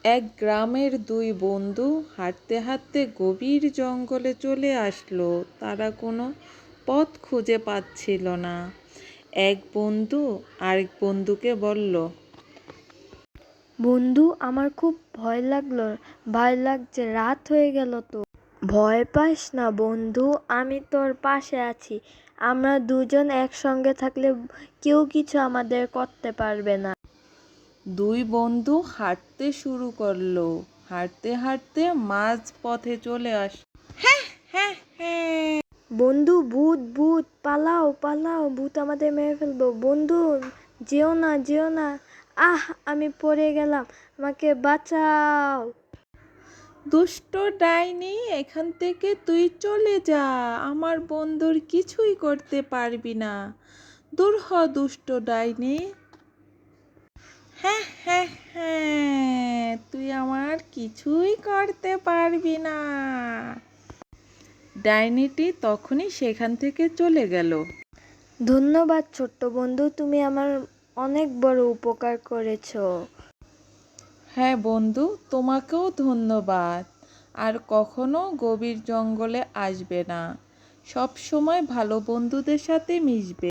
এক গ্রামের দুই বন্ধু হাঁটতে হাঁটতে গভীর জঙ্গলে চলে আসলো। তারা কোনো পথ খুঁজে পাচ্ছিল না। এক বন্ধু আরেক বন্ধুকে বলল, বন্ধু, আমার খুব ভয় লাগছে, রাত হয়ে গেল তো। ভয় পাস না বন্ধু, আমি তোর পাশে আছি। আমরা দুজন একসঙ্গে থাকলে কেউ কিছু আমাদের করতে পারবে না। দুই বন্ধু হাঁটতে শুরু করলো। হাঁটতে হাঁটতে মাঝ পথে চলে হ্যাঁ হ্যাঁ হ্যাঁ বন্ধু, ভূত ভূত, পালাও পালাও, ভূত আমাদের মেরে ফেলবো। বন্ধু, যেও না যেও না। আহ, আমি পড়ে গেলাম, আমাকে বাঁচাও। দুষ্ট ডাইনি, এখান থেকে তুই চলে যা। আমার বন্ধুর কিছুই করতে পারবি না। দূর হ দুষ্ট ডাইনি। হ্যাঁ হ্যাঁ হ্যাঁ, তুই আমার কিছুই করতে পারবি না। ডাইনিটি তখনই সেখান থেকে চলে গেল। ধন্যবাদ ছোট্ট বন্ধু, তুমি আমার অনেক বড় উপকার করেছো। হ্যাঁ বন্ধু, তোমাকেও ধন্যবাদ। আর কখনো গভীর জঙ্গলে আসবে না। সব সময় ভালো বন্ধুদের সাথে মিশবে।